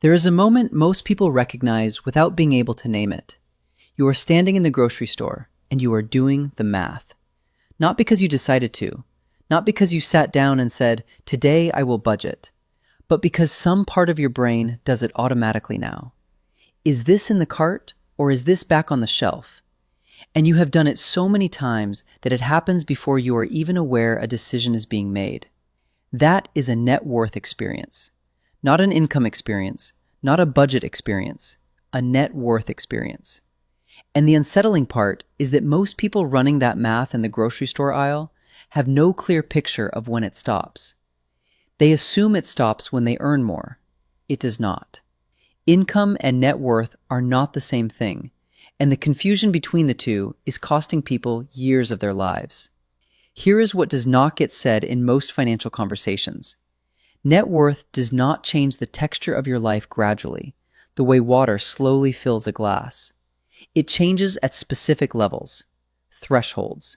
There is a moment most people recognize without being able to name it. You are standing in the grocery store and you are doing the math. Not because you decided to, not because you sat down and said, "Today I will budget," but because some part of your brain does it automatically now. Is this in the cart or is this back on the shelf? And you have done it so many times that it happens before you are even aware a decision is being made. That is a net worth experience. Not an income experience, not a budget experience, a net worth experience. And the unsettling part is that most people running that math in the grocery store aisle have no clear picture of when it stops. They assume it stops when they earn more. It does not. Income and net worth are not the same thing, and the confusion between the two is costing people years of their lives. Here is what does not get said in most financial conversations. Net worth does not change the texture of your life gradually, the way water slowly fills a glass. It changes at specific levels, thresholds.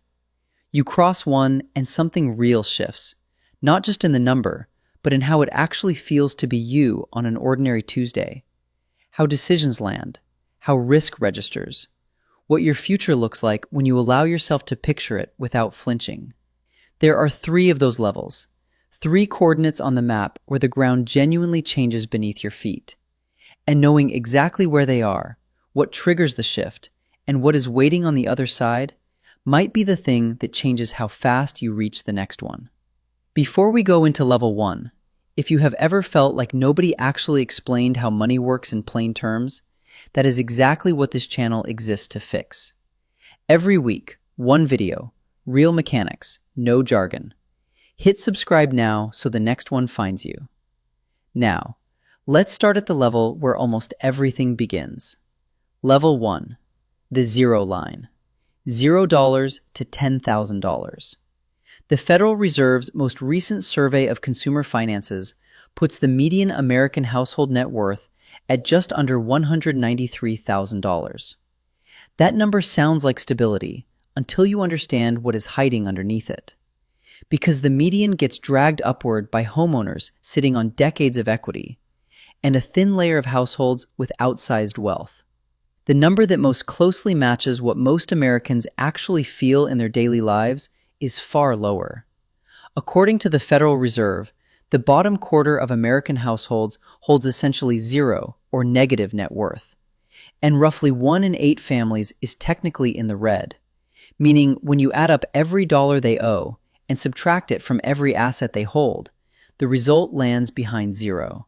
You cross one and something real shifts, not just in the number, but in how it actually feels to be you on an ordinary Tuesday. How decisions land, how risk registers, what your future looks like when you allow yourself to picture it without flinching. There are 3 of those levels. 3 coordinates on the map where the ground genuinely changes beneath your feet. And knowing exactly where they are, what triggers the shift, and what is waiting on the other side, might be the thing that changes how fast you reach the next one. Before we go into level 1, if you have ever felt like nobody actually explained how money works in plain terms, that is exactly what this channel exists to fix. Every week, one video, real mechanics, no jargon. Hit subscribe now so the next one finds you. Now, let's start at the level where almost everything begins. Level 1, the zero line. $0 to $10,000. The Federal Reserve's most recent survey of consumer finances puts the median American household net worth at just under $193,000. That number sounds like stability until you understand what is hiding underneath it. Because the median gets dragged upward by homeowners sitting on decades of equity and a thin layer of households with outsized wealth. The number that most closely matches what most Americans actually feel in their daily lives is far lower. According to the Federal Reserve, the bottom quarter of American households holds essentially 0 or negative net worth, and roughly 1 in 8 families is technically in the red, meaning when you add up every dollar they owe and subtract it from every asset they hold, the result lands behind 0.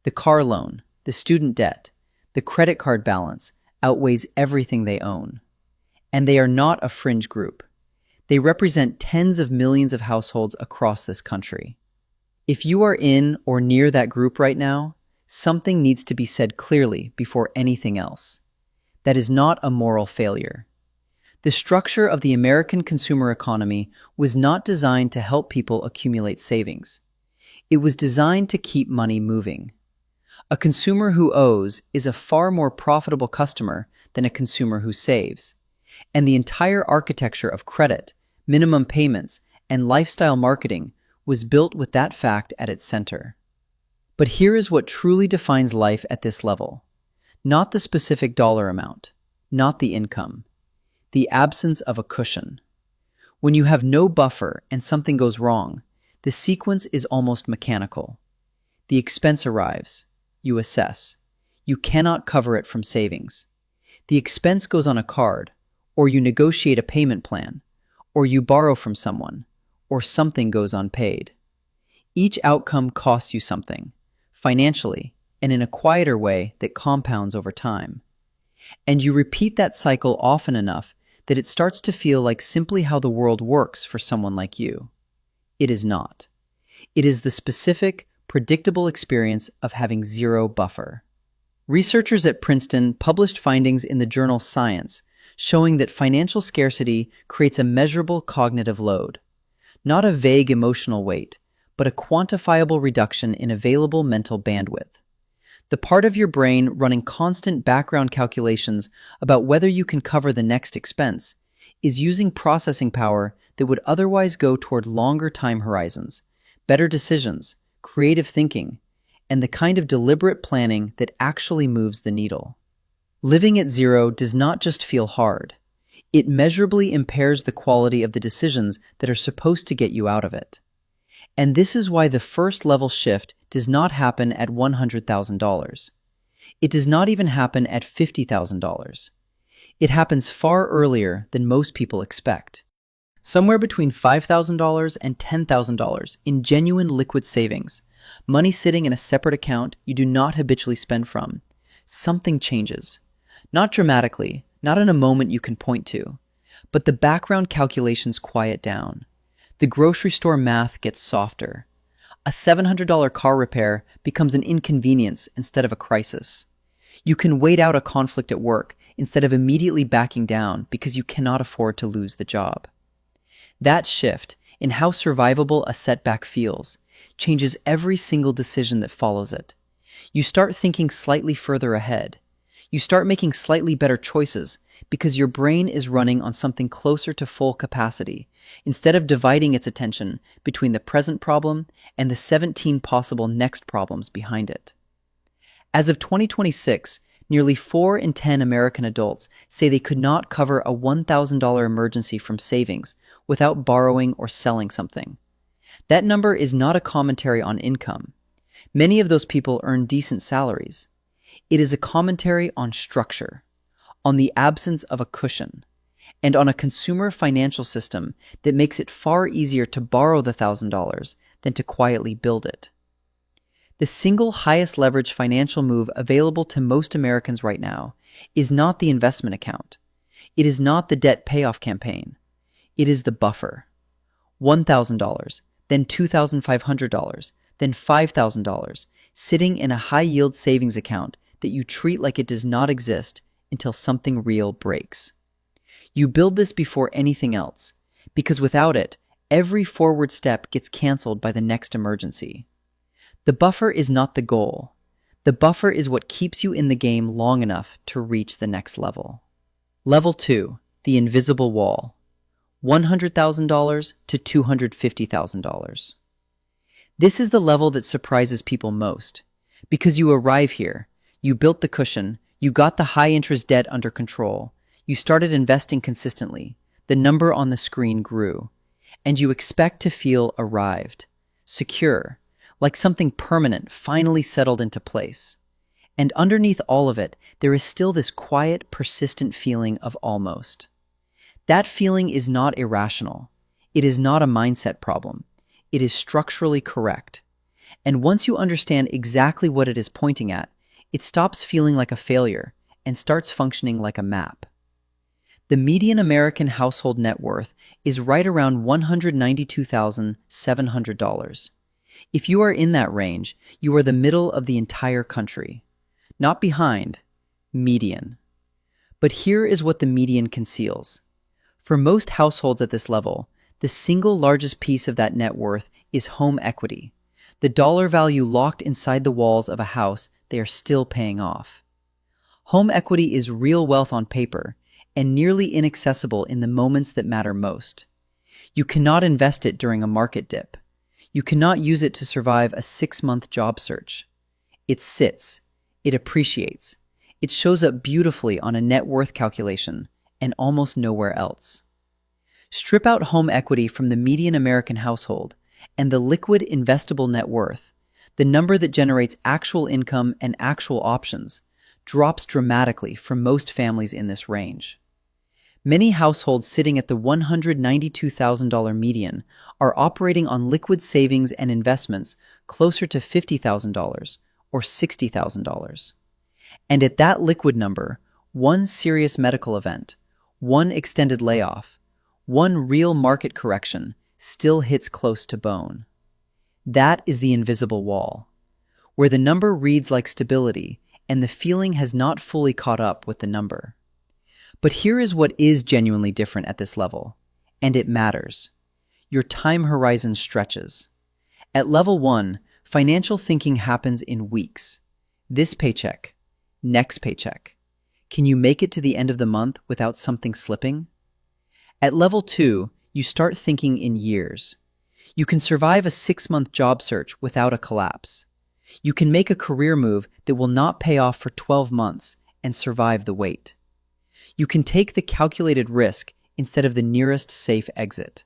The car loan, the student debt, the credit card balance outweighs everything they own. And they are not a fringe group. They represent tens of millions of households across this country. If you are in or near that group right now, something needs to be said clearly before anything else. That is not a moral failure. The structure of the American consumer economy was not designed to help people accumulate savings. It was designed to keep money moving. A consumer who owes is a far more profitable customer than a consumer who saves. And the entire architecture of credit, minimum payments, and lifestyle marketing was built with that fact at its center. But here is what truly defines life at this level. Not the specific dollar amount, not the income. The absence of a cushion. When you have no buffer and something goes wrong, the sequence is almost mechanical. The expense arrives. You assess. You cannot cover it from savings. The expense goes on a card, or you negotiate a payment plan, or you borrow from someone, or something goes unpaid. Each outcome costs you something, financially, and in a quieter way that compounds over time. And you repeat that cycle often enough that it starts to feel like simply how the world works for someone like you. It is not. It is the specific, predictable experience of having 0 buffer. Researchers at Princeton published findings in the journal Science showing that financial scarcity creates a measurable cognitive load, not a vague emotional weight, but a quantifiable reduction in available mental bandwidth. The part of your brain running constant background calculations about whether you can cover the next expense is using processing power that would otherwise go toward longer time horizons, better decisions, creative thinking, and the kind of deliberate planning that actually moves the needle. Living at zero does not just feel hard. It measurably impairs the quality of the decisions that are supposed to get you out of it. And this is why the first level shift does not happen at $100,000. It does not even happen at $50,000. It happens far earlier than most people expect. Somewhere between $5,000 and $10,000 in genuine liquid savings, money sitting in a separate account you do not habitually spend from. Something changes. Not dramatically, not in a moment you can point to, but the background calculations quiet down. The grocery store math gets softer. A $700 car repair becomes an inconvenience instead of a crisis. You can wait out a conflict at work instead of immediately backing down because you cannot afford to lose the job. That shift in how survivable a setback feels changes every single decision that follows it. You start thinking slightly further ahead. You start making slightly better choices because your brain is running on something closer to full capacity instead of dividing its attention between the present problem and the 17 possible next problems behind it. As of 2026, nearly 4 in 10 American adults say they could not cover a $1,000 emergency from savings without borrowing or selling something. That number is not a commentary on income. Many of those people earn decent salaries. It is a commentary on structure, on the absence of a cushion, and on a consumer financial system that makes it far easier to borrow the $1,000 than to quietly build it. The single highest leverage financial move available to most Americans right now is not the investment account. It is not the debt payoff campaign. It is the buffer. $1,000, then $2,500, then $5,000, sitting in a high-yield savings account that you treat like it does not exist until something real breaks. You build this before anything else, because without it, every forward step gets canceled by the next emergency. The buffer is not the goal. The buffer is what keeps you in the game long enough to reach the next level. Level 2, the invisible wall. $100,000 to $250,000. This is the level that surprises people most. Because you arrive here, you built the cushion, you got the high-interest debt under control, you started investing consistently, the number on the screen grew, and you expect to feel arrived, secure, like something permanent finally settled into place. And underneath all of it, there is still this quiet, persistent feeling of almost. That feeling is not irrational. It is not a mindset problem. It is structurally correct. And once you understand exactly what it is pointing at, it stops feeling like a failure and starts functioning like a map. The median American household net worth is right around $192,700. If you are in that range, you are the middle of the entire country. Not behind, median. But here is what the median conceals. For most households at this level, the single largest piece of that net worth is home equity, the dollar value locked inside the walls of a house they are still paying off. Home equity is real wealth on paper and nearly inaccessible in the moments that matter most. You cannot invest it during a market dip. You cannot use it to survive a 6-month job search. It sits. It appreciates. It shows up beautifully on a net worth calculation and almost nowhere else. Strip out home equity from the median American household, and the liquid investable net worth, the number that generates actual income and actual options, drops dramatically for most families in this range. Many households sitting at the $192,000 median are operating on liquid savings and investments closer to $50,000 or $60,000. And at that liquid number, one serious medical event, one extended layoff, one real market correction still hits close to bone. That is the invisible wall, where the number reads like stability and the feeling has not fully caught up with the number. But here is what is genuinely different at this level, and it matters. Your time horizon stretches. At level 1, financial thinking happens in weeks. This paycheck, next paycheck. Can you make it to the end of the month without something slipping? At level 2, you start thinking in years. You can survive a 6-month job search without a collapse. You can make a career move that will not pay off for 12 months and survive the wait. You can take the calculated risk instead of the nearest safe exit.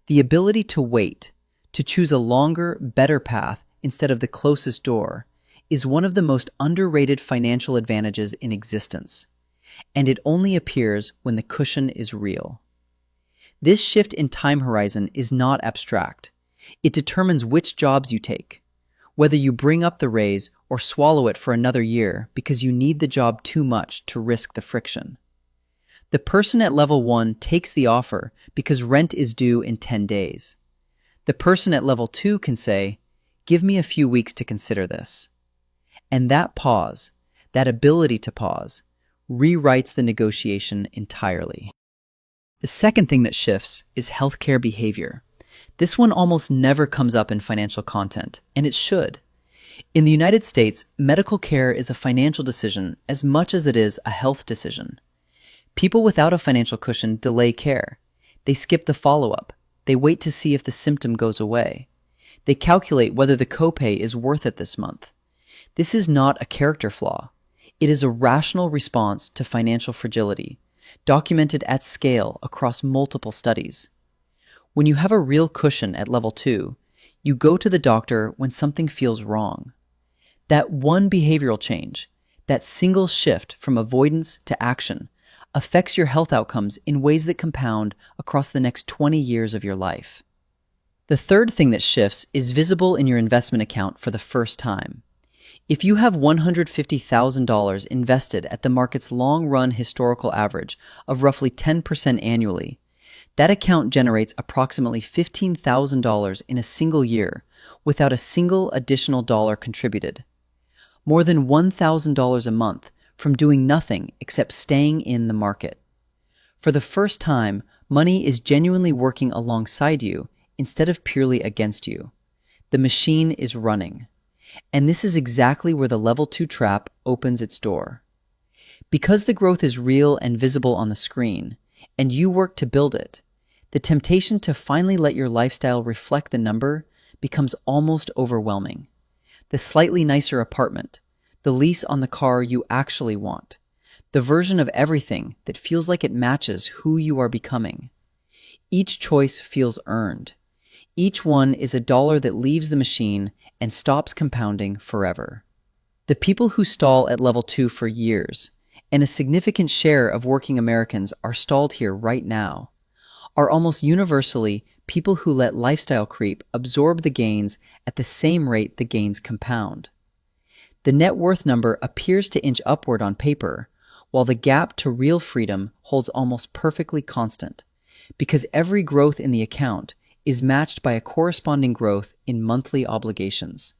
The ability to wait, to choose a longer, better path instead of the closest door, is one of the most underrated financial advantages in existence, and it only appears when the cushion is real. This shift in time horizon is not abstract. It determines which jobs you take, whether you bring up the raise or swallow it for another year because you need the job too much to risk the friction. The person at level 1 takes the offer because rent is due in 10 days. The person at level 2 can say, "Give me a few weeks to consider this." And that pause, that ability to pause, rewrites the negotiation entirely. The second thing that shifts is healthcare behavior. This one almost never comes up in financial content, and it should. In the United States, medical care is a financial decision as much as it is a health decision. People without a financial cushion delay care. They skip the follow-up. They wait to see if the symptom goes away. They calculate whether the copay is worth it this month. This is not a character flaw. It is a rational response to financial fragility, documented at scale across multiple studies. When you have a real cushion at level 2, you go to the doctor when something feels wrong. That one behavioral change, that single shift from avoidance to action, affects your health outcomes in ways that compound across the next 20 years of your life. The third thing that shifts is visible in your investment account for the first time. If you have $150,000 invested at the market's long-run historical average of roughly 10% annually, that account generates approximately $15,000 in a single year without a single additional dollar contributed. More than $1,000 a month from doing nothing except staying in the market. For the first time, money is genuinely working alongside you instead of purely against you. The machine is running. And this is exactly where the level 2 trap opens its door. Because the growth is real and visible on the screen, and you work to build it, the temptation to finally let your lifestyle reflect the number becomes almost overwhelming. The slightly nicer apartment, the lease on the car you actually want, the version of everything that feels like it matches who you are becoming. Each choice feels earned. Each one is a dollar that leaves the machine and stops compounding forever. The people who stall at level 2 for years, and a significant share of working Americans are stalled here right now, are almost universally people who let lifestyle creep absorb the gains at the same rate the gains compound. The net worth number appears to inch upward on paper, while the gap to real freedom holds almost perfectly constant, because every growth in the account is matched by a corresponding growth in monthly obligations.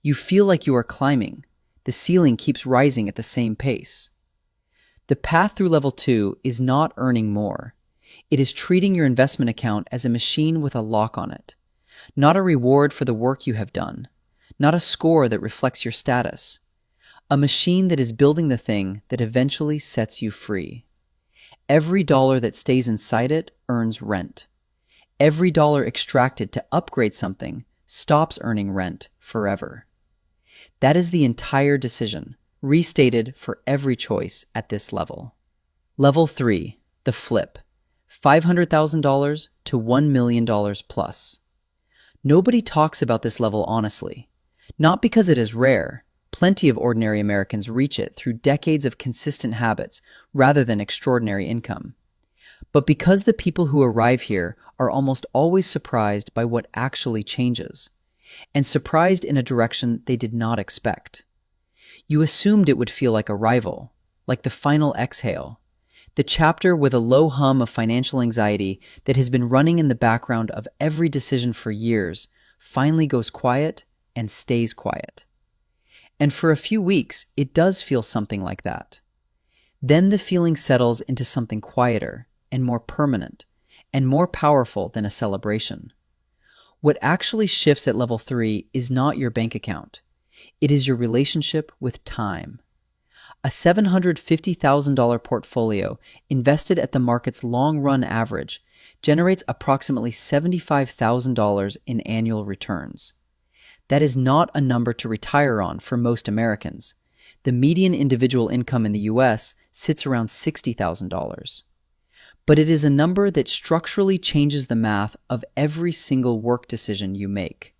You feel like you are climbing. The ceiling keeps rising at the same pace. The path through level 2 is not earning more. It is treating your investment account as a machine with a lock on it, not a reward for the work you have done, not a score that reflects your status, a machine that is building the thing that eventually sets you free. Every dollar that stays inside it earns rent. Every dollar extracted to upgrade something stops earning rent forever. That is the entire decision, restated for every choice at this level. Level 3, the flip, $500,000 to $1 million plus. Nobody talks about this level honestly, not because it is rare. Plenty of ordinary Americans reach it through decades of consistent habits rather than extraordinary income. But because the people who arrive here are almost always surprised by what actually changes, and surprised in a direction they did not expect. You assumed it would feel like arrival, like the final exhale, the chapter with a low hum of financial anxiety that has been running in the background of every decision for years finally goes quiet and stays quiet. And for a few weeks, it does feel something like that. Then the feeling settles into something quieter and more permanent and more powerful than a celebration. What actually shifts at level 3 is not your bank account. It is your relationship with time. A $750,000 portfolio invested at the market's long-run average generates approximately $75,000 in annual returns. That is not a number to retire on for most Americans. The median individual income in the US sits around $60,000. But it is a number that structurally changes the math of every single work decision you make.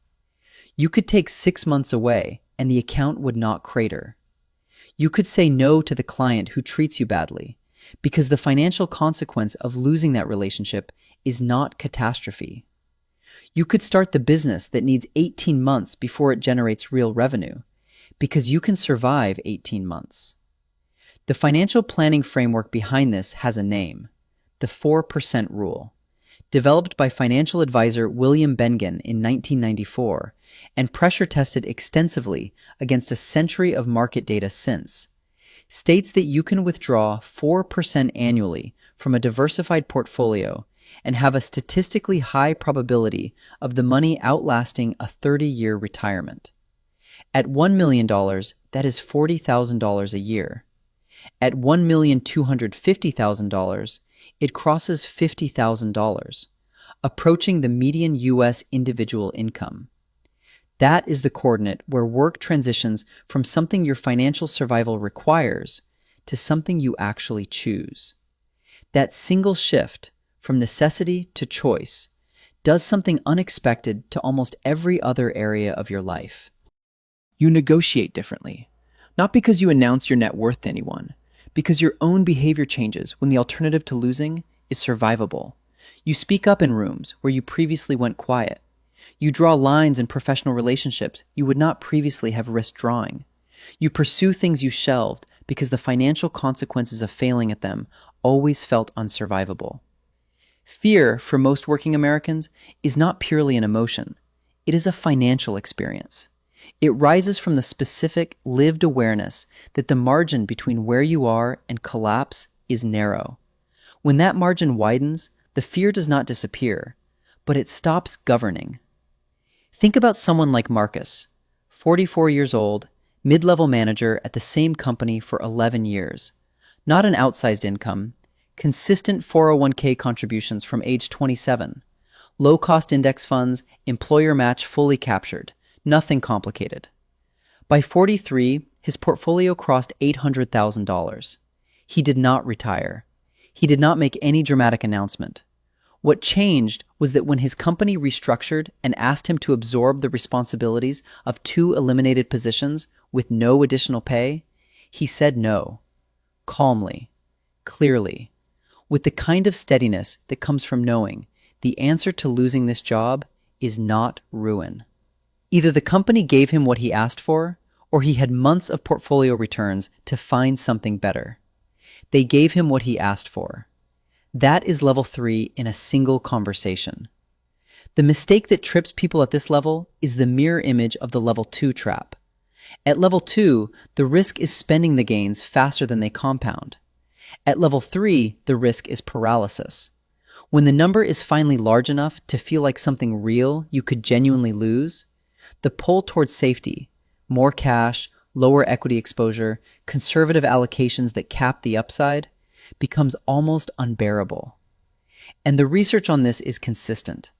You could take 6 months away and the account would not crater. You could say no to the client who treats you badly, because the financial consequence of losing that relationship is not catastrophe. You could start the business that needs 18 months before it generates real revenue, because you can survive 18 months. The financial planning framework behind this has a name: the 4% rule, developed by financial advisor William Bengen in 1994 and pressure tested extensively against a century of market data since, states that you can withdraw 4% annually from a diversified portfolio and have a statistically high probability of the money outlasting a 30-year retirement. At $1 million, that is $40,000 a year. At $1,250,000, it crosses $50,000, approaching the median U.S. individual income. That is the coordinate where work transitions from something your financial survival requires to something you actually choose. That single shift from necessity to choice does something unexpected to almost every other area of your life. You negotiate differently, not because you announce your net worth to anyone, because your own behavior changes when the alternative to losing is survivable. You speak up in rooms where you previously went quiet. You draw lines in professional relationships you would not previously have risked drawing. You pursue things you shelved because the financial consequences of failing at them always felt unsurvivable. Fear, for most working Americans, is not purely an emotion. It is a financial experience. It rises from the specific, lived awareness that the margin between where you are and collapse is narrow. When that margin widens, the fear does not disappear, but it stops governing. Think about someone like Marcus, 44 years old, mid-level manager at the same company for 11 years. Not an outsized income, consistent 401k contributions from age 27, low-cost index funds, employer match fully captured, nothing complicated. By 43, his portfolio crossed $800,000. He did not retire. He did not make any dramatic announcement. What changed was that when his company restructured and asked him to absorb the responsibilities of 2 eliminated positions with no additional pay, he said no, calmly, clearly, with the kind of steadiness that comes from knowing the answer to losing this job is not ruin. Either the company gave him what he asked for, or he had months of portfolio returns to find something better. They gave him what he asked for. That is level 3 in a single conversation. The mistake that trips people at this level is the mirror image of the level 2 trap. At level 2, the risk is spending the gains faster than they compound. At level 3, the risk is paralysis. When the number is finally large enough to feel like something real you could genuinely lose, the pull towards safety, more cash, lower equity exposure, conservative allocations that cap the upside, becomes almost unbearable. And the research on this is consistent.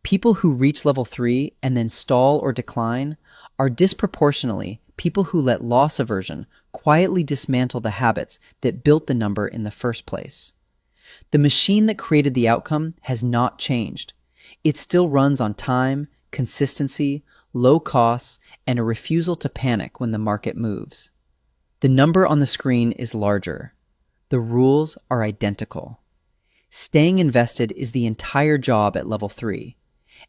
People who reach level 3 and then stall or decline are disproportionately people who let loss aversion quietly dismantle the habits that built the number in the first place. The machine that created the outcome has not changed. It still runs on time, consistency, low costs, and a refusal to panic when the market moves. The number on the screen is larger. The rules are identical. Staying invested is the entire job at level 3,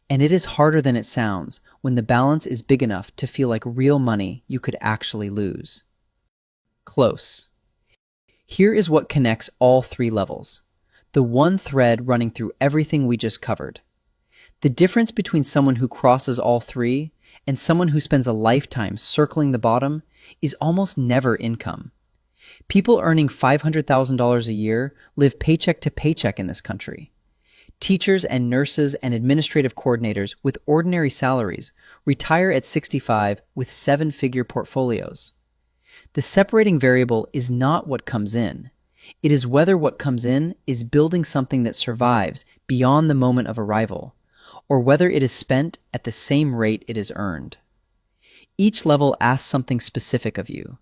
and it is harder than it sounds when the balance is big enough to feel like real money you could actually lose. Close. Here is what connects all 3 levels, the one thread running through everything we just covered. The difference between someone who crosses all 3 and someone who spends a lifetime circling the bottom is almost never income. People earning $500,000 a year live paycheck to paycheck in this country. Teachers and nurses and administrative coordinators with ordinary salaries retire at 65 with 7-figure portfolios. The separating variable is not what comes in. It is whether what comes in is building something that survives beyond the moment of arrival, or whether it is spent at the same rate it is earned. Each level asks something specific of you.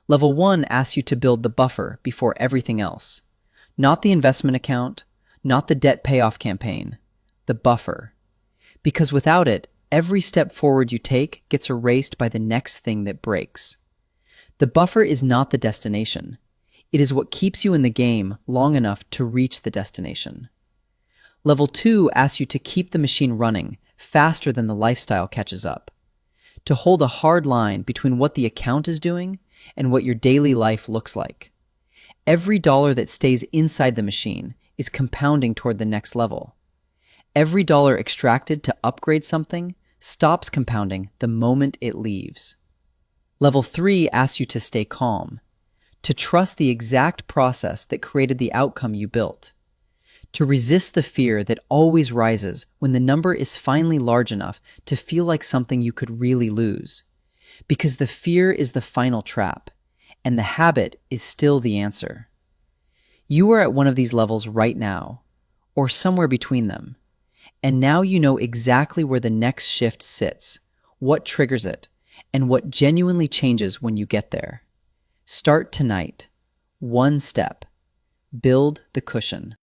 Level 1 asks you to build the buffer before everything else. Not the investment account, not the debt payoff campaign, the buffer. Because without it, every step forward you take gets erased by the next thing that breaks. The buffer is not the destination. It is what keeps you in the game long enough to reach the destination. Level 2 asks you to keep the machine running faster than the lifestyle catches up. To hold a hard line between what the account is doing and what your daily life looks like. Every dollar that stays inside the machine is compounding toward the next level. Every dollar extracted to upgrade something stops compounding the moment it leaves. Level 3 asks you to stay calm, to trust the exact process that created the outcome you built, to resist the fear that always rises when the number is finally large enough to feel like something you could really lose, because the fear is the final trap, and the habit is still the answer. You are at one of these levels right now, or somewhere between them, and now you know exactly where the next shift sits, what triggers it, and what genuinely changes when you get there. Start tonight. One step. Build the cushion.